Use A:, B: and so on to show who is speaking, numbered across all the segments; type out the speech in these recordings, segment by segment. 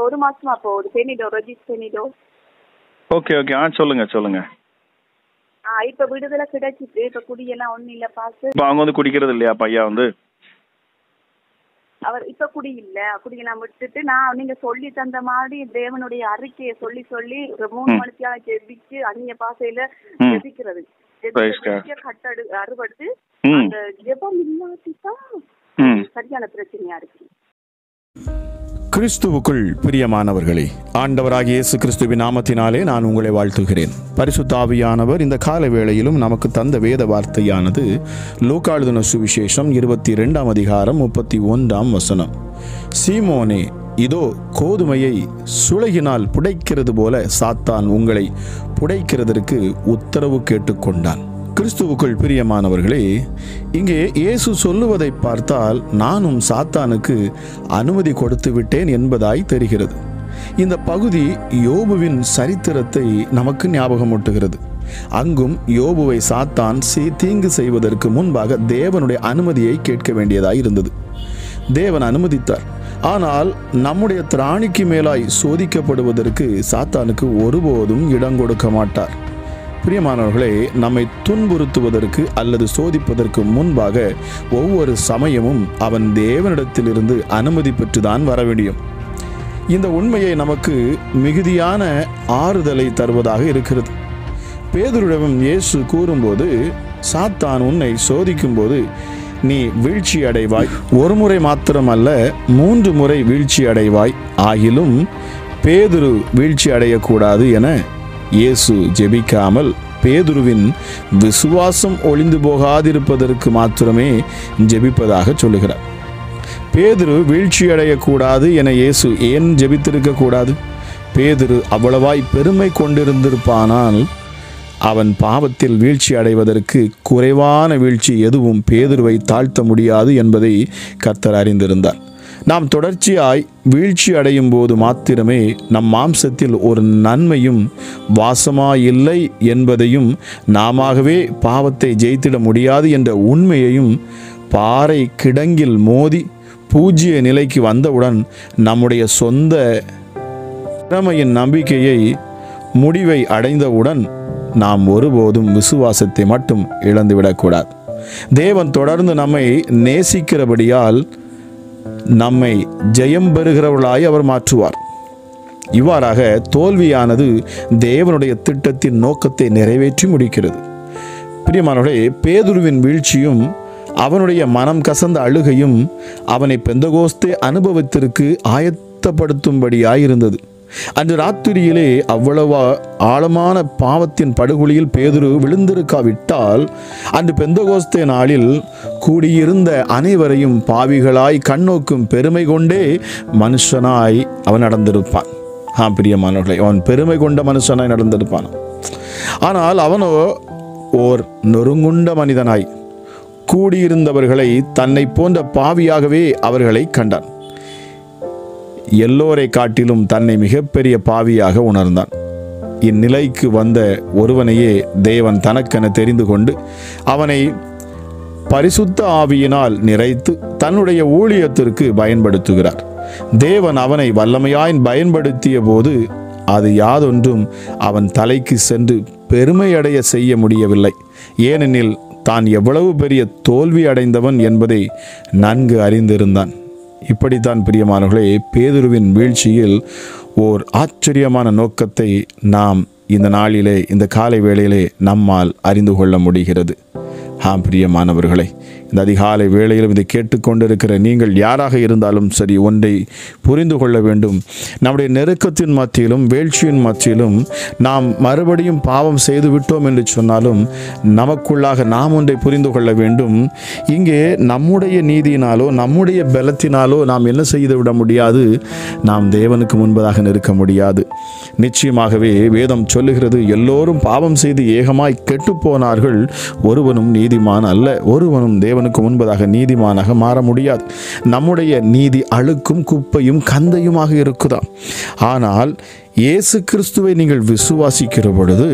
A: 1 மாசமா போகுது. Benito Regis Benito.
B: Okay okay. சொல்லுங்க சொல்லுங்க.
A: இப்ப விடுதலை கிடைச்சிட்டு இப்ப குடியெல்லாம் ஒண்ணும் இல்ல பாஸ்.
B: இப்ப அவங்க வந்து குடிக்கிறது இல்லையா பையா வந்து?
A: அவர் இப்ப குடியெல்லாம் விட்டுட்டு நான் நீங்க சொல்லி தந்த மாதிரி தேவனுடைய அறிக்கையை சொல்லி சொல்லி ஒரு 3 மணிக்காக ஜெபிச்சு அந்நிய பாசையில ஜெபிக்கிறது. கட்டடு அறுபடுத்து அந்த ஜெபம் இல்லாட்டிதான் சரியான பிரச்சனையா இருக்கு.
C: கிறிஸ்துவுக்குள் பிரியமானவர்களே, ஆண்டவராகிய இயேசு கிறிஸ்துவின் நாமத்தினாலே நான் உங்களை வாழ்த்துகிறேன். பரிசுத்த ஆவியானவர் இந்த கால வேளையிலும் நமக்கு தந்த வேத வார்த்தையானது லூக்கா எழுதின சுவிசேஷம் 22ஆம் அதிகாரம் 31ஆம் வசனம். சீமோனே, இதோ கோதுமையை சுளகினால் புடைக்கிறது போல சாத்தான் உங்களை புடைக்கிறதற்கு உத்தரவு கேட்டுக்கொண்டான். கிறிஸ்துவுக்குள் பிரியமானவர்களே, இங்கே இயேசு சொல்லுவதை பார்த்தால் நானும் சாத்தானுக்கு அனுமதி கொடுத்து விட்டேன் என்பதாய் தெரிகிறது. இந்த பகுதி யோபுவின் சரித்திரத்தை நமக்கு ஞாபகமூட்டுகிறது. அங்கும் யோபுவை சாத்தான் தீங்கு செய்வதற்கு முன்பாக தேவனுடைய அனுமதியை கேட்க வேண்டியதாய் இருந்தது. தேவன் அனுமதித்தார். ஆனால் நம்முடைய திராணிக்கு மேலாய் சோதிக்கப்படுவதற்கு சாத்தானுக்கு ஒருபோதும் இடம் கொடுக்க மாட்டார். பிரியமானவர்களே, நம்மை துன்புறுத்துவதற்கு அல்லது சோதிப்பதற்கு முன்பாக ஒவ்வொரு சமயமும் அவன் தேவனிடத்திலிருந்து அனுமதி பெற்றுதான் வர வேண்டும். இந்த உண்மையை நமக்கு மிகுதியான ஆறுதலை தருவதாக இருக்கிறது. பேதுருவிடம் இயேசு கூறும்போது, சாத்தான் உன்னை சோதிக்கும் போது நீ வீழ்ச்சி அடைவாய், ஒரு முறை மாத்திரமல்ல 3 முறை வீழ்ச்சி அடைவாய், ஆகிலும் பேதுரு வீழ்ச்சி அடையக்கூடாது என இயேசு ஜெபிக்காமல் பேதுருவின் விசுவாசம் ஒளிந்து போகாதிருப்பதற்கு மாத்திரமே ஜெபிப்பதாக சொல்லுகிறார். பேதுரு வீழ்ச்சி அடையக்கூடாது என இயேசு ஏன் ஜெபித்திருக்க கூடாது? பேதுரு அவ்வளவாய் பெருமை கொண்டிருந்திருப்பானால் அவன் பாவத்தில் வீழ்ச்சி அடைவதற்கு குறைவான வீழ்ச்சி எதுவும் பேதுருவை தாழ்த்த முடியாது என்பதை கர்த்தர் அறிந்திருந்தார். நாம் தொடர்ச்சியாய் வீழ்ச்சி அடையும் போது மாத்திரமே நம் மாம்சத்தில் ஒரு நன்மையும் வாசமாயில்லை என்பதையும், நாமவே பாவத்தை ஜெயித்திட முடியாது என்ற உண்மையையும் பாறை கிடங்கில் மோதி பூஜ்ய நிலைக்கு வந்தவுடன் நம்முடைய சொந்த திறமையின் நம்பிக்கையை முடிவை அடைந்தவுடன் நாம் ஒருபோதும் விசுவாசத்தை மட்டும் இழந்துவிடக்கூடாது. தேவன் தொடர்ந்து நம்மை நேசிக்கிறபடியால் நம்மை ஜெயம் பெறுகிறவர்களாய் அவர் மாற்றுவார். இவ்வாறாக தோல்வியானது தேவனுடைய திட்டத்தின் நோக்கத்தை நிறைவேற்றி முடிக்கிறது. பிரியமானவர்களே, பேதுருவின் வீழ்ச்சியும் அவனுடைய மனம் கசந்த அழுகையும் அவனை பெந்தகோஸ்தே அனுபவத்திற்கு ஆயத்தப்படுத்தும்படியாயிருந்தது. அன்று ராத்திரியிலே அவ்வளவா ஆழமான பாவத்தின் படுகொலியில் பேதுரு விழுந்திருக்காவிட்டால் அன்று பெந்தகோஸ்தே நாளில் கூடியிருந்த அனைவரையும் பாவிகளாய் கண்ணோக்கும் பெருமை கொண்டே மனுஷனாய் அவன் நடந்திருப்பான். பிரியமானவர்களே, அவன் பெருமை கொண்ட மனுஷனாய் நடந்திருப்பான். ஆனால் அவனோ ஓர் நொறுங்குண்ட மனிதனாய் கூடியிருந்தவர்களை தன்னை போன்ற பாவியாகவே அவர்களை கண்டான். எல்லோரை காட்டிலும் தன்னை மிகப்பெரிய பாவியாக உணர்ந்தான். இந்நிலைக்கு வந்த ஒருவனையே தேவன் தனக்கென தெரிந்து கொண்டு அவனை பரிசுத்த ஆவியினால் நிறைத்து தன்னுடைய ஊழியத்திற்கு பயன்படுத்துகிறார். தேவன் அவனை வல்லமையாய் பயன்படுத்திய போது அது யாதொன்றும் அவன் தலைக்கு சென்று பெருமையடைய செய்ய முடியவில்லை. ஏனெனில் தான் எவ்வளவு பெரிய தோல்வி அடைந்தவன் என்பதை நன்கு அறிந்திருந்தான். இப்படித்தான் பிரியமானவர்களே, பேதுருவின் வீழ்ச்சியில் ஓர் ஆச்சரியமான நோக்கத்தை நாம் இந்த நாளிலே, இந்த காலை வேளையிலே நம்மால் அறிந்து கொள்ள முடிகிறது. பிரியமானவர்களே, இந்த அதிகாலை வேளையிலும் இதை கேட்டுக்கொண்டிருக்கிற நீங்கள் யாராக இருந்தாலும் சரி, ஒன்றை புரிந்து கொள்ள வேண்டும். நம்முடைய நெருக்கத்தின் மத்தியிலும் வீழ்ச்சியின் மத்தியிலும் நாம் மறுபடியும் பாவம் செய்து விட்டோம் என்று சொன்னாலும் நமக்குள்ளாக நாம் ஒன்றை புரிந்து கொள்ள வேண்டும். இங்கே நம்முடைய நீதியினாலோ நம்முடைய பலத்தினாலோ நாம் என்ன செய்து விட முடியாது, நாம் தேவனுக்கு முன்பதாக நிற்க முடியாது. நிச்சயமாகவே வேதம் சொல்லுகிறது, எல்லோரும் பாவம் செய்து ஏகமாய் கெட்டுப்போனார்கள், ஒருவனும் நீதிமான் அல்ல, ஒருவனும் தேவனுக்கு முன்பதாக நீதிமானாக மாற முடியாது. நம்முடைய நீதி அழுக்கும் குப்பையும் கந்தையுமாக இருக்குதாம். ஆனால் இயேசு கிறிஸ்துவை நீங்கள் விசுவாசிக்கிற பொழுது,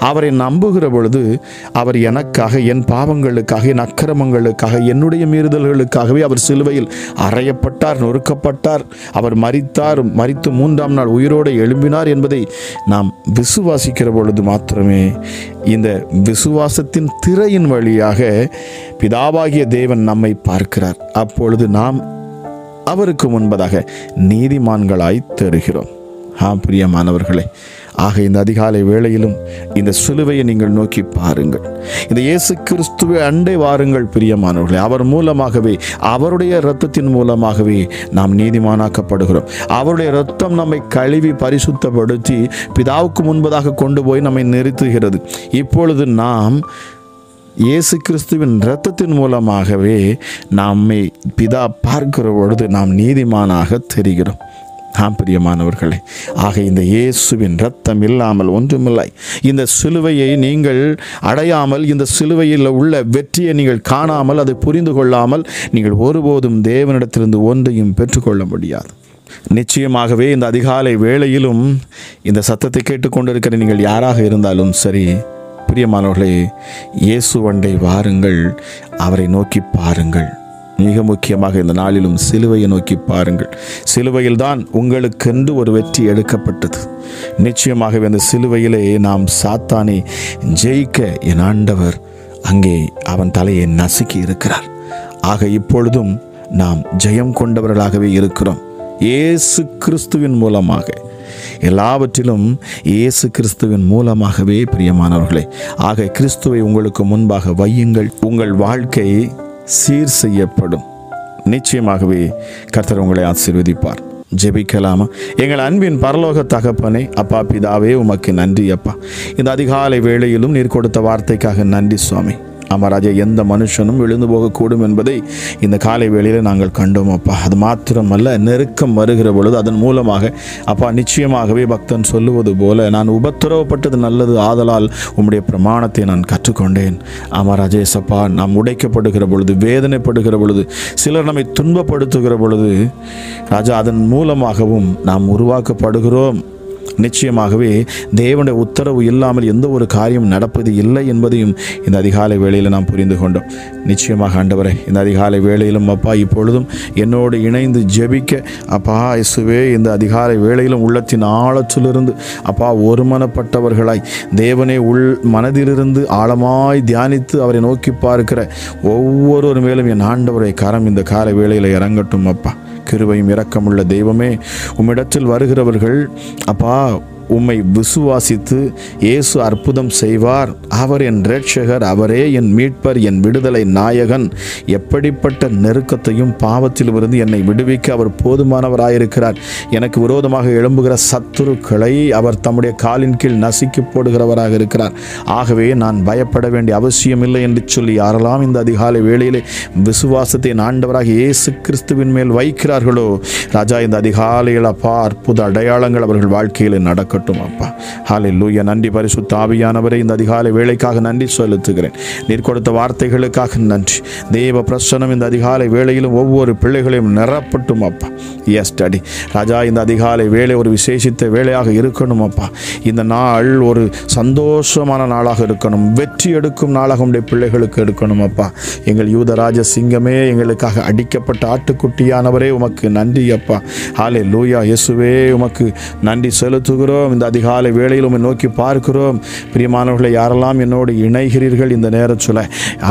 C: அவரை நம்புகிற பொழுது, அவர் எனக்காக, என் பாவங்களுக்காக, என் அக்கிரமங்களுக்காக, என்னுடைய மீறுதல்களுக்காகவே அவர் சிலுவையில் அறையப்பட்டார், நொறுக்கப்பட்டார், அவர் மரித்தார், மரித்து 3ஆம் நாள் உயிரோடு எழும்பினார் என்பதை நாம் விசுவாசிக்கிற பொழுது மாத்திரமே இந்த விசுவாசத்தின் திரையின் வழியாக பிதாவாகிய தேவன் நம்மை பார்க்கிறார். அப்பொழுது நாம் அவருக்கு முன்பதாக நீதிமான்களாய் தருகிறோம். பிரியமானவர்களே, ஆக இந்த அதிகாலை வேளையிலும் இந்த சிலுவையை நீங்கள் நோக்கி பாருங்கள். இந்த இயேசு கிறிஸ்துவை அண்டை வாருங்கள் பிரியமானவர்களே. அவர் மூலமாகவே, அவருடைய இரத்தத்தின் மூலமாகவே நாம் நீதிமானாக்கப்படுகிறோம். அவருடைய இரத்தம் நம்மை கழுவி பரிசுத்தப்படுத்தி பிதாவுக்கு முன்பதாக கொண்டு போய் நம்மை நிறுத்துகிறது. இப்பொழுது நாம் இயேசு கிறிஸ்துவின் இரத்தத்தின் மூலமாகவே நம்மை பிதா பார்க்கிற பொழுது நாம் நீதிமானாக தெரிகிறோம். பிரியமானவர்களே, ஆக இந்த இயேசுவின் இரத்தம் இல்லாமல் ஒன்றுமில்லை. இந்த சிலுவையை நீங்கள் அடையாமல், இந்த சிலுவையில் உள்ள வெற்றியை நீங்கள் காணாமல், அதை புரிந்து கொள்ளாமல் நீங்கள் ஒருபோதும் தேவனிடத்திலிருந்து ஒன்றையும் பெற்றுக்கொள்ள முடியாது. நிச்சயமாகவே இந்த அதிகாலை வேளையிலும் இந்த சத்தத்தை கேட்டுக்கொண்டிருக்கிற நீங்கள் யாராக இருந்தாலும் சரி, பிரியமானவர்களே, இயேசு அண்டை வாருங்கள், அவரை நோக்கி பாருங்கள். மிக முக்கியமாக இந்த நாளிலும் சிலுவையை நோக்கி பாருங்கள். சிலுவையில் தான் உங்களுக்கென்று ஒரு வெற்றி எடுக்கப்பட்டது. நிச்சயமாகவே அந்த சிலுவையிலே நாம் சாத்தானை ஜெயிக்க என் ஆண்டவர் அங்கே அவன் தலையை நசுக்கி இருக்கிறார். ஆக இப்பொழுதும் நாம் ஜெயம் கொண்டவர்களாகவே இருக்கிறோம். இயேசு கிறிஸ்துவின் மூலமாக, எல்லாவற்றிலும் இயேசு கிறிஸ்துவின் மூலமாகவே பிரியமானவர்களே. ஆக கிறிஸ்துவை உங்களுக்கு முன்பாக வையுங்கள், உங்கள் வாழ்க்கை சீர் செய்யப்படும். நிச்சயமாகவே கர்த்தர் உங்களை ஆசீர்வதிப்பார். ஜெபிக்கலாமா? எங்கள் அன்பின் பரலோக தகப்பனே, அப்பா பிதாவே, உமக்கு நன்றி அப்பா. இந்த அதிகாலை வேளையிலும் நீர் கொடுத்த வார்த்தைக்காக நன்றி சுவாமி. அமராஜா, எந்த மனுஷனும் விழுந்து போகக்கூடும் என்பதை இந்த காலை வேளையில் நாங்கள் கண்டோம் அப்பா. அது மாத்திரமல்ல, நெருக்கம் வருகிற பொழுது அதன் மூலமாக அப்பா நிச்சயமாகவே பக்தன் சொல்லுவது போல, நான் உபத்திரவப்பட்டது நல்லது, ஆதலால் உம்முடைய பிரமாணத்தை நான் கற்றுக்கொண்டேன். அமராஜேசப்பா, நாம் உடைக்கப்படுகிற பொழுது, வேதனைப்படுகிற பொழுது, சிலர் நம்மை துன்பப்படுத்துகிற பொழுது ராஜா, அதன் மூலமாகவும் நாம் உருவாக்கப்படுகிறோம். நிச்சயமாகவே தேவனுடைய உத்தரவு இல்லாமல் எந்த ஒரு காரியம் நடப்பது இல்லை என்பதையும் இந்த அதிகாலை வேளையில் நாம் புரிந்து கொண்டோம். நிச்சயமாக ஆண்டவரே, இந்த அதிகாலை வேளையிலும் அப்பா இப்பொழுதும் என்னோடு இணைந்து ஜெபிக்க அப்பா இயேசுவே, இந்த அதிகாலை வேளையிலும் உள்ளத்தின் ஆழத்திலிருந்து அப்பா ஒருமனப்பட்டவர்களாய் தேவனே மனதிலிருந்து ஆழமாய் தியானித்து அவரை நோக்கி பார்க்கிற ஒவ்வொரு மேலும் என் ஆண்டவரை கரம் இந்த காலை வேளையில் இறங்கட்டும் அப்பா. கிருபையும் இரக்கமுள்ள தெய்வமே, உம்மிடத்தில் வருகிறவர்கள் அப்பா உம்மை விசுவாசித்து இயேசு அற்புதம் செய்வார், அவர் என் இரட்சகர், அவரே என் மீட்பர், என் விடுதலை நாயகன், எப்படிப்பட்ட நெருக்கத்தையும் பாவத்தில் இருந்து என்னை விடுவிக்க அவர் போதுமானவராயிருக்கிறார், எனக்கு விரோதமாக எழும்புகிற சத்துருக்களை அவர் தம்முடைய காலின் கீழ் நசுக்கி போடுகிறவராக இருக்கிறார், ஆகவே நான் பயப்பட வேண்டிய அவசியமில்லை என்று சொல்லி யாரெல்லாம் இந்த அதிகாலை வேளையிலே விசுவாசத்தை ஆண்டவராக இயேசு கிறிஸ்துவின் மேல் வைக்கிறார்களோ ராஜா, இந்த அதிகாலையில் அப்பா அற்புத அடையாளங்கள் அவர்கள் வாழ்க்கையில் நடக்கும் அப்பா. ஹல்லேலூயா. நன்றி பரிசுத்த ஆவியானவரே, இந்த அதிகாலை வேளைக்காக நன்றி செலுத்துகிறேன். நீர் கொடுத்த வார்த்தைகளுக்காக நன்றி. தேவ பிரசன்னம் இந்த அதிகாலை வேளையிலும் ஒவ்வொரு பிள்ளைகளையும் நிரப்பட்டும் அப்பா. எஸ் டாடி ராஜா, இந்த அதிகாலை வேளை ஒரு விசேஷித்த வேளையாக இருக்கணும் அப்பா. இந்த நாள் ஒரு சந்தோஷமான நாளாக இருக்கணும், வெற்றி எடுக்கும் நாளாக உடைய பிள்ளைகளுக்கு எடுக்கணும் அப்பா. எங்கள் யூதராஜ சிங்கமே, எங்களுக்காக அடிக்கப்பட்ட ஆட்டுக்குட்டியானவரே, உமக்கு நன்றி அப்பா. ஹல்லேலூயா. இயேசுவே, உமக்கு நன்றி செலுத்துகிறோம். இந்த அதிகாலை வேளையில் உம்மை நோக்கி பார்க்கிறோம். பிரியமானவர்களை, யாரெல்லாம் என்னோடு இணைகிறீர்கள் இந்த நேரத்தில்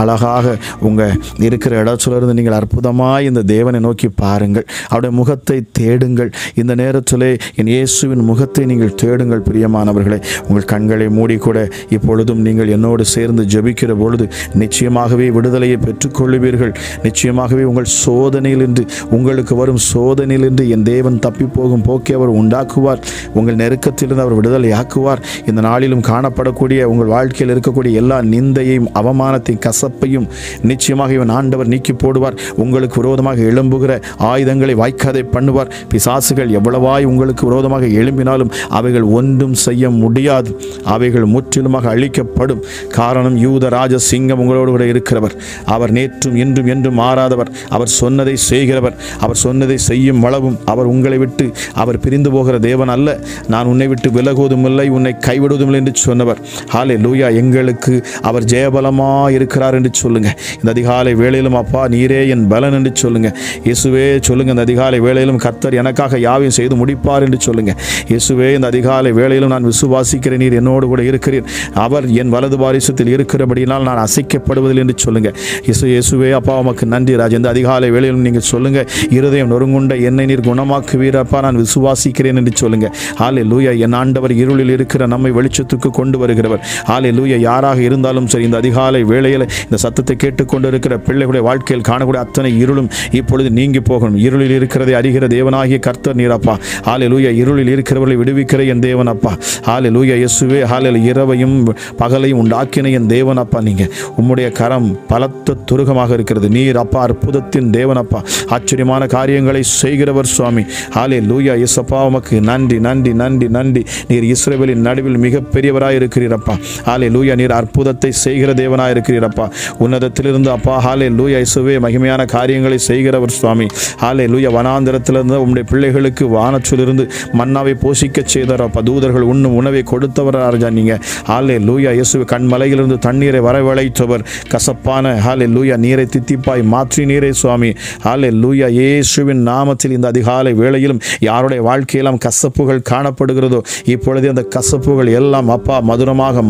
C: அழகாக உங்கள் இருக்கிற இடத்திலிருந்து நீங்கள் அற்புதமாய் இந்த தேவனை நோக்கி பாருங்கள், அவருடைய முகத்தை தேடுங்கள். இந்த நேரத்தில் என் இயேசுவின் முகத்தை நீங்கள் தேடுங்கள். பிரியமானவர்களை, உங்கள் கண்களை மூடிக்கூட இப்பொழுதும் நீங்கள் என்னோடு சேர்ந்து ஜெபிக்கிற பொழுது நிச்சயமாகவே விடுதலையை பெற்றுக்கொள்ளுவீர்கள். நிச்சயமாகவே உங்கள் சோதனையிலிருந்து, உங்களுக்கு வரும் சோதனையிலிருந்து என் தேவன் தப்பி போகும் போக்கை அவர் உண்டாக்குவார். உங்கள் நெருக்கத்தில் பாவத்திலிருந்து அவர் விடுதலை ஆக்குவார். இந்த நாளிலும் காணப்படக்கூடிய உங்கள் வாழ்க்கையில் இருக்கக்கூடிய எல்லா நிந்தையையும் அவமானத்தையும் கசப்பையும் நிச்சயமாக இவன் ஆண்டவர் நீக்கி போடுவார். உங்களுக்கு விரோதமாக எழும்புகிற ஆயுதங்களை வாய்க்காதை பண்ணுவார். பிசாசுகள் எவ்வளவாய் உங்களுக்கு விரோதமாக எழும்பினாலும் அவைகள் ஒன்றும் செய்ய முடியாது. அவைகள் முற்றிலுமாக அழிக்கப்படும். காரணம், யூத ராஜ சிங்கம் உங்களோடு கூட இருக்கிறவர். அவர் நேற்றும் இன்றும் என்றும் மாறாதவர். அவர் சொன்னதை செய்கிறவர். அவர் சொன்னதை செய்யும் அளவும் அவர் உங்களை விட்டு அவர் பிரிந்து போகிற தேவன் அல்ல. நான் உன்னை விட்டு விலகுவதும் இல்லை, உன்னை கைவிடுவதும் இல்லை என்று சொன்னவர். ஹல்லேலூயா. எங்களுக்கு அவர் ஜெயபலமாக இருக்கிறார் என்று சொல்லுங்க. இந்த அதிகாலை வேளையிலும் அப்பா நீரே என் பலன் என்று சொல்லுங்க. இயேசுவே சொல்லுங்க. இந்த அதிகாலை வேளையிலும் கர்த்தர் எனக்காக யாவையும் செய்து முடிப்பார் என்று சொல்லுங்க. இயேசுவே, இந்த அதிகாலை வேளையிலும் நான் விசுவாசிக்கிறேன், நீர் என்னோடு கூட இருக்கிறீர். அவர் என் வலது பாரிசத்தில் இருக்கிறபடியினால் நான் அசைக்கப்படுவதில்லை என்று சொல்லுங்க. இயேசுவே அப்பா உமக்கு நன்றி ராஜா. இந்த அதிகாலை வேளையிலும் நீங்கள் சொல்லுங்க, இருதயம் நொறுங்குண்ட என்னை நீர் குணமாக்குவீரப்பா, நான் விசுவாசிக்கிறேன் என்று சொல்லுங்க. ஹல்லேலூயா. என் ஆண்டவர் இருளில் இருக்கிற நம்மை வெளிச்சத்துக்கு கொண்டு வருகிறவர். ஹல்லேலூயா. யாராக இருந்தாலும் சரி, இந்த அதிகாலை வேளையில் இந்த சத்தத்தை கேட்டுக்கொண்டு இருக்கிற பிள்ளைகளுடைய வாழ்க்கையில் காணக்கூடிய அத்தனை இருளும் இப்பொழுது நீங்கி போகணும். இருளில் இருக்கிறதை அறிகிற தேவனாகிய கர்த்தர் நீரப்பா. ஹல்லேலூயா. இருளில் இருக்கிறவர்களை விடுவிக்கிற என் தேவன் அப்பா. ஹல்லேலூயா. இயேசுவே ஹல்லேலூயா. இரவையும் பகலையும் உண்டாக்கின என் தேவன் அப்பா. நீங்க உம்முடைய கரம் பலத்த துருகமாக இருக்கிறது. நீர் அப்பா அற்புதத்தின் தேவன் அப்பா. ஆச்சரியமான காரியங்களை செய்கிறவர் சுவாமி. ஹல்லேலூயா. இயேசப்பா உமக்கு நன்றி நன்றி நன்றி நன்றி. நீர் இஸ்ரவேலின் நடுவில் மிகப்பெரியவராய் இருக்கிறீரப்பா. ஹல்லேலூயா. நீர் அற்புதத்தை செய்கிற தேவனாய் இருக்கிறீரப்பா. உன்னதத்திலிருந்து அப்பா ஹல்லேலூயா இயேசுவே மகிமையான காரியங்களை செய்கிறவர் சுவாமி. ஹல்லேலூயா. வனாந்திரத்திலிருந்து உம்முடைய பிள்ளைகளுக்கு வானத்திலிருந்து மன்னாவை போஷிக்க செய்தாரப்பா. தூதர்கள் உண்ணும் உணவை கொடுத்தவர் ராஜா நீங்க. ஹல்லேலூயா. இயேசுவே கண்மலையிலிருந்து தண்ணீரை வரவழைத்தவர். கசப்பான ஹல்லேலூயா நீரை தித்திப்பாய் மாற்றி நீரே சுவாமி. ஹல்லேலூயா. இயேசுவின் நாமத்தில் இந்த அதிகாலை வேளையிலும் யாருடைய வாழ்க்கையெல்லாம் கசப்புகள் காணப்படுகிறதோ இப்பொழுதே அந்த கசப்புகள் எல்லாம் அப்பா மதுரமாக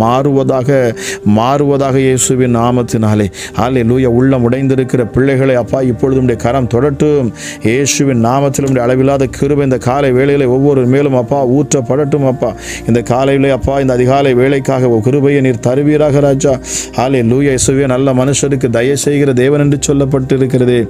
C: மாறுவதாக இயேசுவின் நாமத்தினாலே. ஹல்லேலூயா. உள்ளம் உடைந்திருக்கிற பிள்ளைகளை அப்பா இப்பொழுது உம்முடைய கரம் தொடட்டும். இயேசுவின் நாமத்தில் உம்முடைய அளவில்லாத கிருபை இந்த காலை வேளையிலே ஒவ்வொரு மேலும் அப்பா ஊற்றப்படட்டும் அப்பா. இந்த காலையிலே அப்பா இந்த அதிகாலை வேளைக்காக கிருபையை நீர் தருவீராக ராஜா. ஹல்லேலூயா. இயேசுவே நல்ல மனுஷருக்கு தயை செய்கிற தேவன் என்று சொல்லப்பட்டு இருக்கிறதே.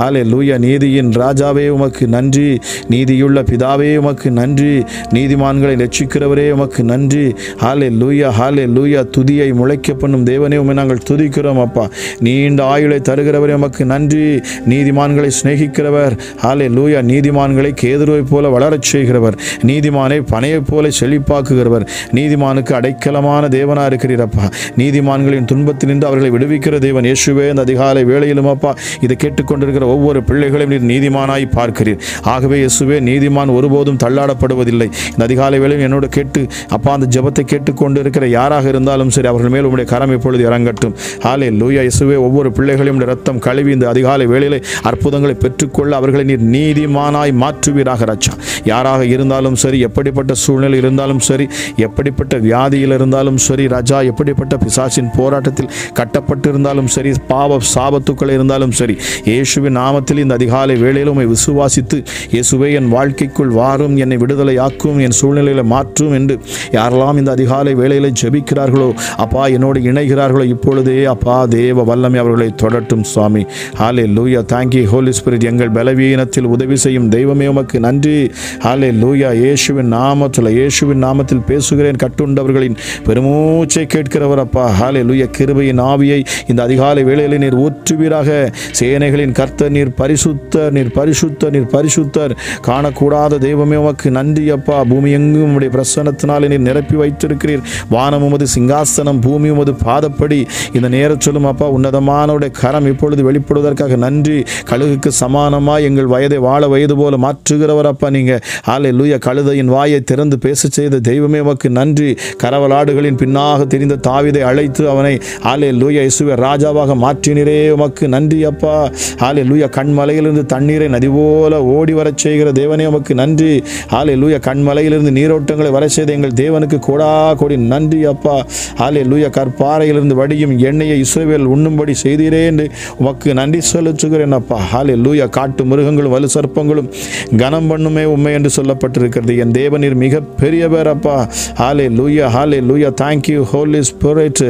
C: ஹல்லேலூயா. நீதியின் ராஜாவே உமக்கு நன்றி. நீதியுள்ள பிதாவே உமக்கு நன்றி. நீதிமான்களை ரட்சிக்கிறவரே உமக்கு நன்றி. ஹல்லேலூயா. ஹல்லேலூயா. துதியை முளைக்க பண்ணும் தேவனே உம்மை நாங்கள் துதிக்கிறோம் அப்பா. நீண்ட ஆயுளை தருகிறவரே உமக்கு நன்றி. நீதிமான்களை சிநேகிக்கிறவர். ஹல்லேலூயா. நீதிமான்களை கேதுருவை போல வளரச் செய்கிறவர். நீதிமானை பனையைப் போல செழிப்பாக்குகிறவர். நீதிமானுக்கு அடைக்கலமான தேவனா இருக்கிறீரப்பா. நீதிமான்களின் துன்பத்தில் நின்று அவர்களை விடுவிக்கிற தேவன். இயேசுவே இந்த அதிகாலை வேளையிலும் அப்பா இதை கேட்டுக்கொண்டிருக்கிற ஒவ்வொரு பிள்ளைகளையும் நீர் நீதிமானாய் பார்க்கிறீர். ஆகவே இயேசுவே நீதிமான் ஒருபோதும் தள்ளாடப்படுவதில்லை. இந்த அதிகாலை வேளையில் என்னோடு கேட்டு அப்பா அந்த ஜெபத்தை கேட்டுக்கொண்டு இருக்கிற யாராக இருந்தாலும் சரி அவர்கள் மேல் உம்முடைய கரம் இப்பொழுது இறங்கட்டும். ஹல்லேலூயா. இயேசுவே ஒவ்வொரு பிள்ளைகளையும் ரத்தம் கழுவி இந்த அதிகாலை வேளையிலே அற்புதங்களை பெற்றுக்கொள்ள அவர்களை நீர் நீதிமானாய் மாற்றுவீராக ராஜா. யாராக இருந்தாலும் சரி, எப்படிப்பட்ட சூழ்நிலை இருந்தாலும் சரி, எப்படிப்பட்ட வியாதியில் இருந்தாலும் சரி ராஜா, எப்படிப்பட்ட பிசாசின் போராட்டத்தில் கட்டப்பட்டிருந்தாலும் சரி, பாவ சாபத்துக்கள் இருந்தாலும் சரி, இயேசுவின் நாமத்தில் இந்த அதிகாலை வேளையில் உம்மை விசுவாசித்து இயேசுவே என் வாழ்க்கைக்குள் வாரும், என்னை விடுதலையாக்கும், என் சூழ்நிலையில் மாற்றும் என்று யாரெல்லாம் இந்த அதிகாலை வேளையில் ஜெபிக்கிறார்களோ அப்பா என்னோடு இணைகிறார்களோ இப்பொழுதே அப்பா தேவ வல்லமை அவர்களை தொடட்டும் சுவாமி. Hallelujah. Thank you holy spirit. எங்கள் பலவீனத்தில் உதவி செய்யும் தெய்வமே உமக்கு நன்றி. ஹல்லேலூயா. இயேசுவின் நாமத்தில் பேசுகிறேன். கட்டுண்டவர்களின் பெருமூச்சை கேட்கிறவர் அப்பா. ஹல்லேலூயா. கிருபையின் ஆவியை இந்த அதிகாலை வேளையில் நீர் ஊற்றுவீராக. சேனைகளின் கர்த்தர் நீர் பரிசுத்தர். காணக்கூடாத தெய்வமே உமக்கு நன்றி அப்பா. பூமி எங்கும் உம்முடைய பிரசன்னத்தினாலே நீர் நிரப்பி வைத்திருக்கிறீர். வானம் உமது சிங்காசனம், பூமி உமது பாதப்படி. இந்த நேரம் சொல்லும் அப்பா உன்னதமானோட கரம் இப்பொழுது வெளிப்படுவதற்காக நன்றி. கழுகுக்கு சமானமாய் எங்கள் வயதை வாழ வயது போல மாற்றுகிறவர் அப்பா நீங்க. ஹல்லேலூயா. கழுதையின் வாயை திறந்து பேச செய்த தெய்வமே உமக்கு நன்றி. கரவலாடுகளின் பின்னாக தெரிந்த தாவீதை அழைத்து அவனை ஹல்லேலூயா இயேசுவே ராஜாவாக மாற்றினரே உமக்கு நன்றி அப்பா. ஹல்லேலூயா. கண்மலையிலிருந்து தண்ணீரை நதி போல ஓடி வரச் செய்கிற தேவனே உமக்கு நன்றி. ஹல்லேலூயா. கண்மலையிலிருந்து நீரோட்டங்களை வர செய்த எங்கள் தேவனுக்கு கோடி நன்றி அப்பா. ஹல்லேலூயா. கற்பாறையிலிருந்து வடியும் எண்ணெயை இஸ்ரவேல் உண்ணும்படி செய்தீரே என்று உமக்கு நன்றி செலுத்துகிறேன் அப்பா. ஹல்லேலூயா. காட்டு மிருகங்களும் வலு சர்ப்பங்களும் கனம் பண்ணுமே உண்மை என்று சொல்லப்பட்டிருக்கிறது. என் தேவனீர் மிக பெரியவர் அப்பா. Hallelujah. Hallelujah. Thank you holy spirit.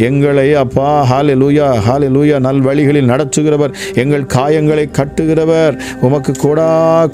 C: எங்களை அப்பா ஹல்லேலூயா நல் வழிகளில் நடத்துகிறவர், எங்கள் காயங்களை கட்டுகிறவர். உமக்கு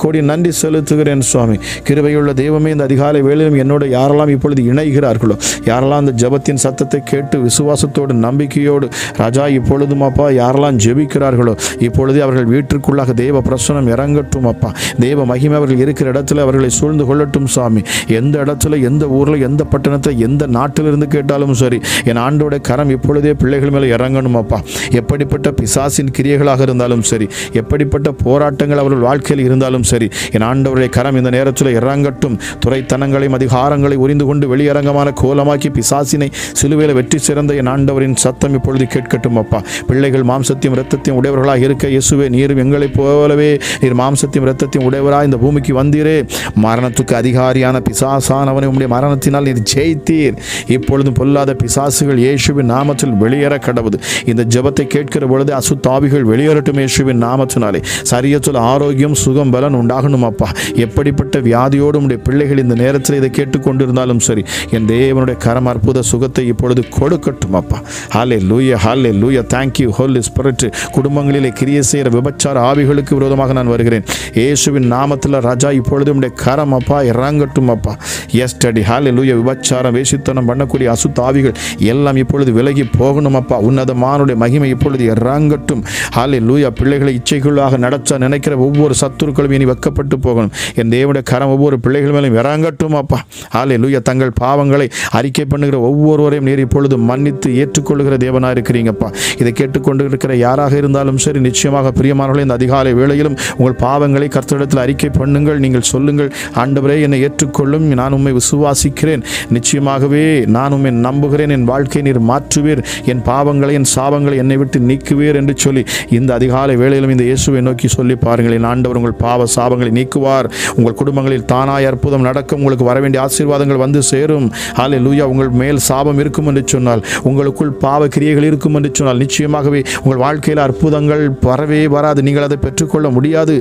C: கோடி நன்றி செலுத்துகிறேன் சுவாமி. கிருபையுள்ள தெய்வமே இந்த அதிகாலை அதிகாலை வேளையிலும் என்னோட யாரெல்லாம் இப்பொழுது இணைகிறார்களோ, யாரெல்லாம் அந்த ஜெபத்தின் சத்தத்தை கேட்டு விசுவாசத்தோடு நம்பிக்கையோடு ராஜா இப்பொழுதும் அப்பா யாரெல்லாம் ஜெபிக்கிறார்களோ, இப்பொழுதே அவர்கள் வீட்டிற்குள்ளாக தேவ பிரசனம் இறங்கட்டும் அப்பா. தேவ மகிமை அவர்கள் இருக்கிற இடத்துல அவர்களை சூழ்ந்து கொள்ளட்டும் சாமி. எந்த இடத்துல, எந்த ஊரில், எந்த பட்டணத்தில், எந்த நாட்டிலிருந்து கேட்டாலும் சரி, என் ஆண்டோட கரம் இப்பொழுதே பிள்ளைகள் மேலே இறங்கணும் அப்பா. எப்படிப்பட்ட பிசாசின் கிரியைகளாக இருந்தாலும் சரி, எப்படிப்பட்ட போராட்டங்கள் அவர்கள் வாழ்க்கையில் இருந்தாலும் சரி, என் ஆண்டவருடைய கரம் இந்த நேரத்தில் இறங்கட்டும். துறைத்தனங்களையும் அதிகாரங்களை உரிந்து கொண்டு வெளியரங்கமான கோலமாக்கி பிசாசினை சிலுவையில் வெற்றி சிறந்த என் ஆண்டவரின் சத்தம் இப்பொழுது கேட்கட்டும் அப்பா. பிள்ளைகள் மாம்சத்தையும் இரத்தத்தையும் உடையவர்களாக இருக்க இயேசுவே, நீரும் எங்களைப் போலவே நீர் மாம்சத்தையும் இரத்தத்தையும் உடையவராக இந்த பூமிக்கு வந்தீரே. மரணத்துக்கு அதிகாரியான பிசாசானவனை உம்முடைய மரணத்தினால் நீர் ஜெயித்தீர். இப்பொழுதும் பொல்லாத பிசாசுகள் இயேசுவின் நாமத்தில் வெளியேற கடவுது. இந்த ஜெபத்தை கேட்கிற பொழுது அசுத்தாவிகள் வெளியேறட்டும் இயேசுவின் நாமத்தினாலே. சரீரத்தில் ஆரோக்கியம், சுகம், பலன் உண்டாகணும் அப்பா. எப்படிப்பட்ட வியாதியோடு உம்முடைய பிள்ளைகள் இந்த நேரத்தில் இதை கேட்டுக்கொண்டிருந்தாலும் சரி, என் தேவனுடைய கரம் அற்புத சுகத்தை இப்பொழுது கொடுக்கட்டும் அப்பா. Hallelujah, hallelujah. Thank you holy spirit. குடும்பங்களிலே கிரியை செய்கிற விபச்சார ஆவிகளுக்கு விரோதமாக நான் வருகிறேன் இயேசுவின் நாமத்தில். ராஜா இப்பொழுது உம்முடைய கரம் அப்பா இறங்கட்டும் அப்பா. எஸ் டாடி, ஹல்லேலூயா. விபச்சாரம், வேசித்தனம் பண்ணக்கூடிய அசுத்த ஆவிகள் எல்லாம் இப்பொழுது விலகி போகணும் அப்பா. உன்னதமானுடைய மகிமை இப்பொழுது இறங்கட்டும். ஹல்லேலூயா. பிள்ளைகளை இச்சைக்குள்ளாக நடத்த நினைக்கிற ஒவ்வொரு சத்துருக்களும் இனி வெக்கப்பட்டு போகணும். என் தேவனுடைய கரம் ஒவ்வொரு பிள்ளைகள் மேலும் இறங்கட்டும் அப்பா. ஹல்லேலூயா. தங்கள் பாவங்களை அறிக்கை பண்ணுகிற ஒவ்வொருவரையும் நீர் இப்பொழுது மன்னித்து ஏற்றுக்கொள்ளுகிற தேவனாக இருக்கிறீங்கப்பா. இதை கேட்டுக்கொண்டு இருக்கிற யாராக இருந்தாலும் சரி, நிச்சயமாக பிரியமானவர்களே, இந்த அதிகாலை வேளையிலும் உங்கள் பாவங்களை கர்த்தரிடத்தில் அறிக்கை பண்ணுங்கள். நீங்கள் சொல்லுங்கள், ஆண்டவரே என்னை ஏற்றுக்கொள்ளும், நான் உம்மை விசுவாசிக்கிறேன், நிச்சயமாகவே நான் உம்மை நம்புகிறேன், என் வாழ்க்கையை நீர் மாற்றுவீர், என் பாவங்களை என் சாபங்களை என்னை விட்டு நீக்குவீர் என்று சொல்லி இந்த அதிகாலை வேளையிலும் இந்த இயேசுவை நோக்கி சொல்லி பாருங்கள். என் ஆண்டவர் உங்கள் பாவ சாபங்களை நீக்குவார். உங்கள் குடும்பங்களில் தானாய் அற்புதம் நடக்கும். உங்களுக்கு வர வேண்டிய ஆசீர்வாதங்கள் வந்து சேரும். ஹல்லேலூயா. உங்கள் மேல் சாபம் இருக்கும் என்று சொன்னால், உங்களுக்குள் பாவ கிரியைகள் இருக்கும் என்று சொன்னால், நிச்சயமாகவே உங்கள் வாழ்க்கையில் அற்புதங்கள் வரவே வராது. நீங்கள் அதை பெற்றுக்கொள்ள முடியாது.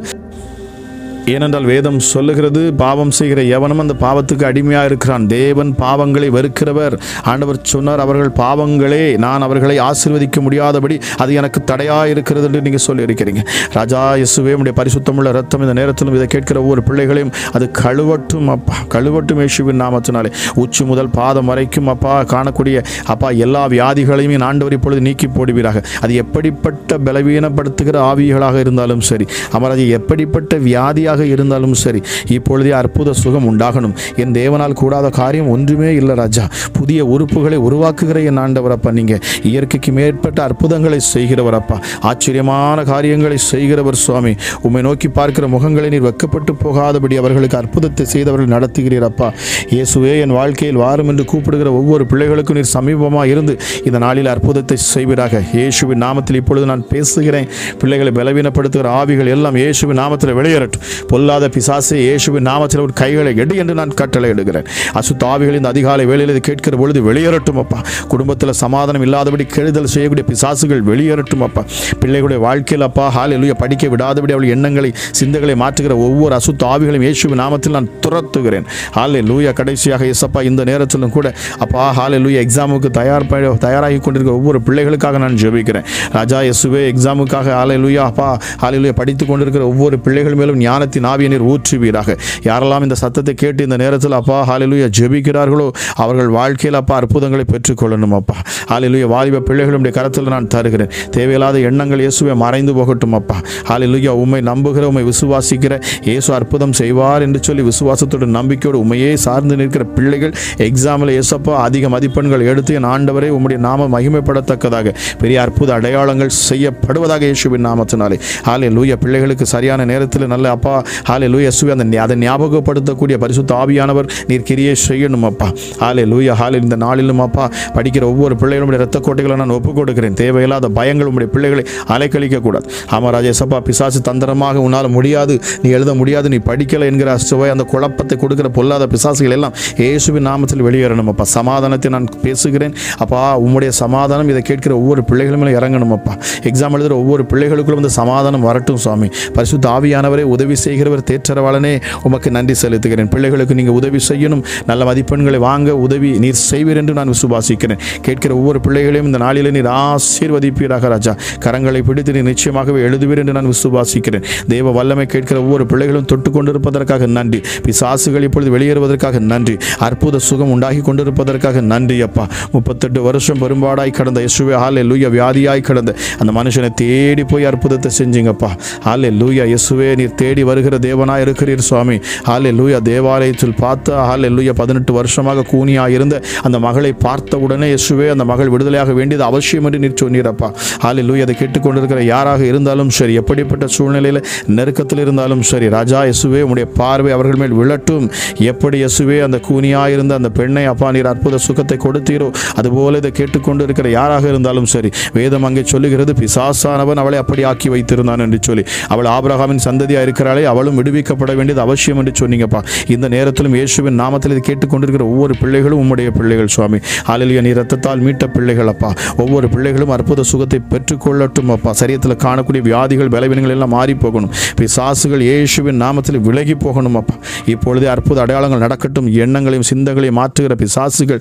C: ஏனென்றால் வேதம் சொல்லுகிறது, பாவம் செய்கிற எவனும் அந்த பாவத்துக்கு அடிமையாக இருக்கிறான். தேவன் பாவங்களை வெறுக்கிறவர். ஆண்டவர் சொன்னார், அவர்கள் பாவங்களே, நான் அவர்களை ஆசீர்வதிக்க முடியாதபடி அது எனக்கு தடையாக இருக்கிறது என்று நீங்கள் சொல்லி இருக்கிறீங்க. ராஜா இயேசுவே, உம்முடைய பரிசுத்தமுள்ள ரத்தம் இந்த நேரத்திலும் இதை கேட்கிற ஒவ்வொரு பிள்ளைகளையும் அது கழுவட்டும் அப்பா, கழுவட்டும் இயேசுவின் நாமத்தினாலே. உச்சி முதல் பாதம் வரைக்கும் அப்பா காணக்கூடிய அப்பா எல்லா வியாதிகளையும் என் ஆண்டவர் இப்பொழுது நீக்கி போடுவீராக. அது எப்படிப்பட்ட பலவீனப்படுத்துகிற ஆவிகளாக இருந்தாலும் சரி, அது எப்படிப்பட்ட வியாதியாக இருந்தாலும் சரி, இப்பொழுதே அற்புத சுகம் உண்டாகணும். என் தேவனால் கூடாத காரியம் ஒன்றுமே இல்லை ராஜா. புதிய உறுப்புகளை உருவாக்குகிற என் ஆண்டவரப்பா, நீங்க இயற்கைக்கு மேற்பட்ட அற்புதங்களை செய்கிறவரப்பா, ஆச்சரியமான காரியங்களை செய்கிறவர் சுவாமி. உம்மை நோக்கி பார்க்கிற முகங்களை நீர் வெக்கப்பட்டு போகாதபடி அவர்களுக்கு அற்புதத்தை செய்தவர்கள் நடத்துகிறீரப்பா. இயேசுவே, என் வாழ்க்கையில் வாரும் என்று கூப்பிடுகிற ஒவ்வொரு பிள்ளைகளுக்கும் நீர் சமீபமாக இருந்து இந்த நாளில் அற்புதத்தை செய்வீராக. இயேசுவின் நாமத்தில் இப்பொழுது நான் பேசுகிறேன். பிள்ளைகளை பலவீனப்படுத்துகிற ஆவிகள் எல்லாம் இயேசுவின் நாமத்தில் வெளியேறட்டும். பொல்லாத பிசாசே, இயேசுவின் நாமத்தில் ஒரு கைகளை எடு என்று நான் கட்டளை இடுகிறேன். அசுத்த ஆவிகள் இந்த அதிகாலை வேளையில் இதை கேட்கிற பொழுது வெளியேறட்டும் அப்பா. குடும்பத்தில் சமாதானம் இல்லாதபடி கெடுதல் செய்யக்கூடிய பிசாசுகள் வெளியேறட்டும் அப்பா. பிள்ளைகளுடைய வாழ்க்கையில் அப்பா ஹல்லேலூயா படிக்க விடாதபடி அவள் எண்ணங்களை சிந்தைகளை மாற்றுகிற ஒவ்வொரு அசுத்த ஆவிகளையும் இயேசுவின் நாமத்தில் நான் துரத்துகிறேன். ஹல்லேலூயா. கடைசியாக இயேசப்பா, இந்த நேரத்திலும் கூட அப்பா ஹல்லேலூயா, எக்ஸாமுக்கு தயாராகி கொண்டிருக்கிற ஒவ்வொரு பிள்ளைகளுக்காக நான் ஜெபிக்கிறேன். ராஜா இயேசுவே, எக்ஸாமுக்காக ஹல்லேலூயா அப்பா ஹல்லேலூயா படித்துக் கொண்டிருக்கிற ஒவ்வொரு பிள்ளைகள் மேலும் ஞானத்தின் ஆவியை நீர் ஊற்றுவீராக. யாரெல்லாம் இந்த சத்தத்தை கேட்டு இந்த நேரத்தில் அப்பா ஹல்லேலூயா ஜெபிக்கிறார்களோ அவர்கள் வாழ்க்கையில் அப்பா அற்புதங்களை பெற்றுக்கொள்ளணும் அப்பா. ஹல்லேலூயா. வாலிப பிள்ளைகளுடைய கரத்தில் நான் தருகிறேன். தேவையில்லாத எண்ணங்கள் இயேசுவை மறைந்து போகட்டும் அப்பா. ஹல்லேலூயா. உம்மை நம்புகிற, உம்மை விசுவாசிக்கிற இயேசு அற்புதம் செய்வார் என்று சொல்லி விசுவாசத்தோடு நம்பிக்கையோடு உண்மையே சார்ந்து நிற்கிற பிள்ளைகள் எக்ஸாமில் இயேசப்பா அதிக மதிப்பெண்கள் எடுத்து என் ஆண்டவரே உம்முடைய நாம மகிமைப்படத்தக்கதாக பெரிய அற்புத அடையாளங்கள் செய்யப்படுவதாக இயேசுவின் நாமத்தினாலே. ஹல்லேலூயா. பிள்ளைகளுக்கு சரியான நேரத்தில் நல்ல அப்பா ஹல்லேலூயா இயேசுவே அதை ஞாபகப்படுத்தக்கூடிய பரிசுத்த ஆவியானவர் நீர் கிரியை செய்யணும் அப்பா. ஹல்லேலூயா. ஹல்லேலூயா. இந்த நாளிலும் அப்பா படிக்கிற ஒவ்வொரு பிள்ளைகளுடைய இரத்த கோட்டைகளை நான் ஒப்புக் கொடுக்கிறேன். தேவையில்லாத பயங்கள் உம்முடைய பிள்ளைகளை அலைக்கழிக்க கூடாது. ஆமா ராஜா இயேசப்பா, பிசாசு தந்திரமாக உன்னால் முடியாது, நீ எழுத முடியாது, நீ படிக்கலை என்கிற சுவை அந்த குழப்பத்தை கொடுக்கிற பொல்லாத பிசாசுகள் எல்லாம் இயேசுவின் நாமத்தில் வெளியேறணும் அப்பா. சமாதானத்தை நான் பேசுகிறேன் அப்பா. உம்முடைய சமாதானம் இதை கேட்கிற ஒவ்வொரு பிள்ளைகளுமே இறங்கணும் அப்பா. எக்ஸாம் எழுதுகிற ஒவ்வொரு பிள்ளைகளுக்குள்ளும் இந்த சமாதானம் வரட்டும் சுவாமி. பரிசுத்த ஆவியானவரே உதவி செய்கிறவர் தேற்றரவாளனே, உமக்கு நன்றி செலுத்துகிறேன். பிள்ளைகளுக்கு நீங்கள் உதவி செய்யணும், நல்ல மதிப்பெண்களை வாங்க உதவி நீர் செய்வீர் என்று நான் விசுவாசிக்கிறேன். கேட்கிற ஒவ்வொரு பிள்ளைகளையும் இந்த நாளில் நீர் ஆசீர்வதிப்பீராக ராஜா. கரங்களை பிடித்து நீர் நிச்சயமாகவே எழுதுவீர் என்று நான் விசுவாசிக்கிறேன். தேவ வல்லமை கேட்கிற ஒவ்வொரு பிள்ளைகளும் தொட்டு கொண்டிருப்பதற்காக நன்றி. பிசாசுகள் இப்பொழுது வெளியேறுவதற்காக நன்றி. அற்புத சுகம் உண்டாகி கொண்டிருப்பதற்காக நன்றி அப்பா. 38 வருஷம் பெரும்பாடாய் கடந்த இயேசுவே ஹல்லேலூயா, வியாதியாய் கடந்த அந்த மனுஷனை தேடி போய் அற்புதத்தை செஞ்சீங்கப்பா. ஹல்லேலூயா இயேசுவே, நீர் தேடி வருகிற தேவனாய் இருக்கிறீர் சுவாமி. ஹல்லேலூயா, தேவாலயத்தில் பார்த்த ஹல்லேலூயா 18 வருஷமாக கூனியாக இருந்த அந்த மகளை பார்த்த உடனே இயேசுவே அந்த மகள் விடுதலையாக வேண்டியது அவசியம் என்று நீர் சொன்னீரப்பா. ஹல்லேலூயா, அதை கேட்டுக்கொண்டிருக்கிற யாராக இருந்தாலும் சரி, எப்படிப்பட்ட சூழ்நிலையில் நெருக்கத்தில் இருந்தாலும் சரி, ராஜா இயேசுவே உம்முடைய பார்வை அவர்கள் மேல் விழட்டும். எப்படி இயேசுவே அந்த கூனியாக இருந்த அந்த பெண்ணை அப்பா நீர் அற்புத சுகத்தை கொடுத்தீரோ, அதுபோல இதை கேட்டுக்கொண்டு இருக்கிற யாராக இருந்தாலும் சரி, வேதம் அங்கே சொல்லுகிறது, பிசாசானவன் அவளை அப்படி ஆக்கி வைத்திருந்தான் என்று சொல்லி, அவள் ஆபிரகாமின் சந்ததியாக இருக்கிறாளே, அவளும் விடுவிக்கப்பட வேண்டியது அவசியம் என்று சொன்னீங்கப்பா. இந்த நேரத்திலும் இயேசுவின் நாமத்தில் இதை கேட்டுக்கொண்டிருக்கிற ஒவ்வொரு பிள்ளைகளும் உம்முடைய பிள்ளைகள் சுவாமி. ஹல்லேலூயா, நீர் இரத்தத்தால் மீட்ட பிள்ளைகள் அப்பா. ஒவ்வொரு பிள்ளைகளும் அற்புத சுகத்தை பெற்றுக்கொள்ளட்டும் அப்பா. சரீரத்தில் காணக்கூடிய வியாதிகள் பலவீனங்கள் எல்லாம் மாறி போகணும். பிசாசுகள் இயேசுவின் நாமத்தில் விலகி போகணும் அப்பா. இப்பொழுதே அற்புத அடையாளங்கள் நடக்கட்டும். எண்ணங்களையும் சிந்தங்களையும் மாற்றுகிற பிசாசுகள்,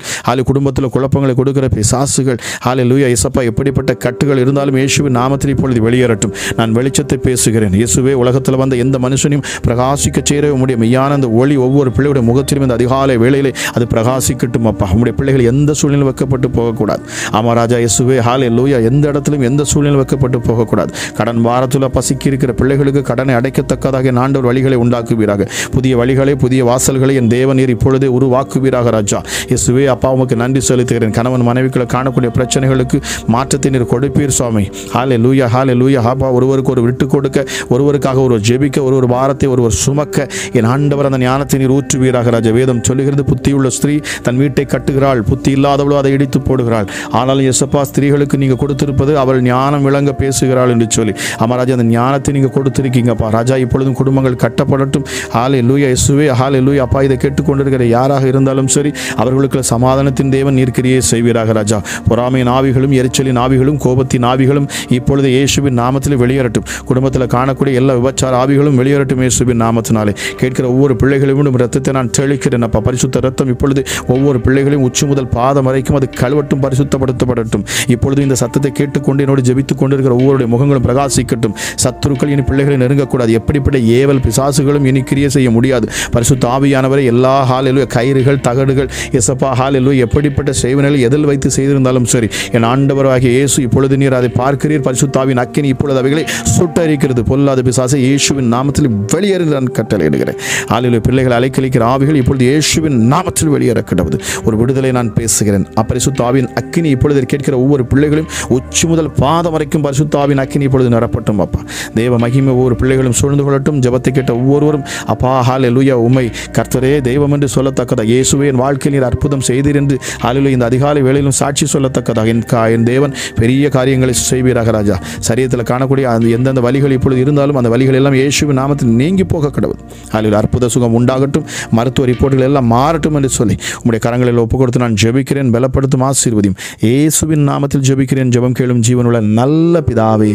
C: குடும்பத்தில் குழப்பங்களை கொடுக்கிற பிசாசுகள், ஹல்லேலூயா இயேசப்பா, எப்படிப்பட்ட கட்டுகள் இருந்தாலும் இயேசுவின் நாமத்தில் இப்பொழுது வெளியேறட்டும். நான் வெளிச்சத்தை பேசுகிறேன் இயேசுவே. உலகத்தில் வந்த எந்த மனுஷனையும் பிரகாசிக்க செய்கிற உம்முடைய மெய்யான அந்த ஒளி ஒவ்வொரு பிள்ளையுடைய முகத்திலும் இந்த அதிகாலை வேளையிலே அது பிரகாசிக்கட்டும் அப்பா. உம்முடைய பிள்ளைகள் எந்த சூழ்நிலையில் வைக்கப்பட்டு போகக்கூடாது. ஆமா ராஜா இயேசுவே, ஹல்லேலூயா, எந்த இடத்திலும் எந்த சூழ்நிலையில் வைக்கப்பட்டு போகக்கூடாது. கடன் வாரத்தில் பசிக்கி இருக்கிற பிள்ளைகளுக்கு கடனை அடைக்கத்தக்கதாக ஆண்டவர் வழிகளை உண்டாக்குவீராக. புதிய வழிகளை, புதிய வாசல்களை என் தேவநீர் இப்பொழுதே உருவாக்குவீராக ராஜா இயேசுவே. அப்பா உமக்கு நன்றி செலுத்துகிறேன். கணவன் மனைவிக்குள்ள காணக்கூடிய பிரச்சனைகளுக்கு மாற்றத்தை நீர் கொடுப்பீர் சுவாமி. ஹல்லேலூயா, ஹல்லேலூயா. அப்பா, ஒருவருக்கு ஒரு விட்டு கொடுக்க, ஒருவருக்காக ஒருவர் ஜெபிக்க, ஒரு பாரத்தை ஒருவர் சுமக்க என் ஆண்டவர் அந்த ஞானத்தை நீர் ஊற்றுவீராக ராஜா. வேதம் சொல்லுகிறது, புத்தியுள்ள ஸ்திரீ தன் வீட்டை கட்டுகிறாள், புத்தி இல்லாதவளோ அதை இடித்து போடுகிறாள். ஆனாலும் இயேசப்பா, ஸ்திரீகளுக்கு நீங்கள் கொடுத்திருப்பது அவள் ஞானம் விளங்க பேசுகிறாள் என்று சொல்லி, ஆமா ராஜா, அந்த ஞானத்தை நீங்கள் கொடுத்திருக்கீங்கப்பா ராஜா. இப்பொழுதும் குடும்பங்கள் கட்டப்படட்டும். ஹல்லேலூயா இயேசுவே, ஹல்லேலூயா. அப்பா, இதை கேட்டுக்கொண்டிருக்கிற யாராக இருந்தாலும் சரி, அவர்களுக்கு சமாதானத்தின் தேவன் நீர் கிரியை செய்வீராக ராஜா. பொறாமையின் ஆவிகளும், எரிச்சலின் ஆவிகளும், கோபத்தின் ஆவிகளும் இப்பொழுது இயேசுவின் நாமத்தில் வெளியேறட்டும். குடும்பத்தில் காணக்கூடிய எல்லா விபச்சார ஆவிகளும் வெளியேறட்டும் இயேசுவின் நாமத்தினாலே. கேட்கிற ஒவ்வொரு பிள்ளைகளையும் ரத்தத்தை நான் தெளிக்கிறேன் அப்பா. பரிசுத்த ரத்தம் இப்பொழுது ஒவ்வொரு பிள்ளைகளையும் உச்சி முதல் பாதம் வரைக்கும் அது கழுவட்டும், பரிசுத்தப்படுத்தப்படட்டும். இப்பொழுது இந்த சத்தத்தை கேட்டுக்கொண்டு என்னோடு ஜெபித்துக் கொண்டிருக்கிற ஒவ்வொருடைய முகங்களும் பிரகாசிக்கட்டும். சத்துருக்கள் இனி பிள்ளைகளை நெருங்கக்கூடாது. எப்படிப்பட்ட ஏவல் பிசாசுகளும் இனி கிரியை செய்ய முடியாது. பரிசுத்த ஆவியானவரை எல்லா ஹல்லேலூயா கயிறுகள், தகடுகள் இயேசப்பா ஹல்லேலூயா எப்படிப்பட்ட செய்வனைகளை எதில் வைத்து செய்திருந்தாலும் சரி, என் ஆண்டவராகிய இயேசு இப்பொழுது நீர் அதை பார்க்கிறீர். பரிசுத்த ஆவியின் அக்கினி இப்பொழுது அவைகளை சுட்டரிக்கிறது. பொல்லாத பிசாசை இயேசுவின் நாமத்தில் வெளியேற நான் கட்டளையிடுகிறேன். ஹல்லேலூயா. பிள்ளைகள் அலைக்கழிக்கிற ஆவிகள் இப்பொழுது இயேசுவின் நாமத்தில் வெளியேற கடவுது. ஒரு விடுதலை நான் பேசுகிறேன். அப்பரிசுத்த ஆவியின் அக்கினி இப்பொழுது கேட்கிற ஒவ்வொரு பிள்ளைகளும் உச்சி முதல் பாதம் வரைக்கும் பரிசுத்த ஆவியின் அக்கினி இப்பொழுது நிரப்பட்டும் அப்பா. தேவ மகிமை ஒவ்வொரு பிள்ளைகளும் சூழ்ந்து கொள்ளட்டும். ஜெபத்தை கேட்ட ஒவ்வொருவரும் அப்பா ஹல்லேலூயா உம்மை கர்த்தரே தெய்வம் என்று சொல்லத்தக்கதா, இயேசுவே என் வாழ்க்கையில் நீர் அற்புதம் செய்தீர் என்று ஹல்லேலூயா இந்த அதிகாலை வேளையிலும் சாட்சி சொல்லத்தக்கதாக என் தேவன் பெரிய காரியங்களை செய்வீராக ராஜா. சரீரத்தில் காணக்கூடிய அந்த எந்தெந்த வலிகள் இப்பொழுது இருந்தாலும் அந்த வலிகள் எல்லாம் இயேசுவின் நாமத்தில் நீங்கி போக கடவுள். ஹல்லேலூயா. அற்புத சுகம் உண்டாகட்டும். மருத்துவ ரிப்போர்ட்டுகள் எல்லாம் மாறட்டும் என்று சொல்லி உம்முடைய கரங்களில் ஒப்புக் கொடுத்து நான் ஜெபிக்கிறேன். பலப்படுத்தும், ஆசீர்வதியும். இயேசுவின் நாமத்தில் ஜெபிக்கிறேன். ஜெபம் கேளும் ஜீவனுள்ள நல்ல பிதாவே.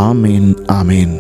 C: ஆமேன், ஆமேன்.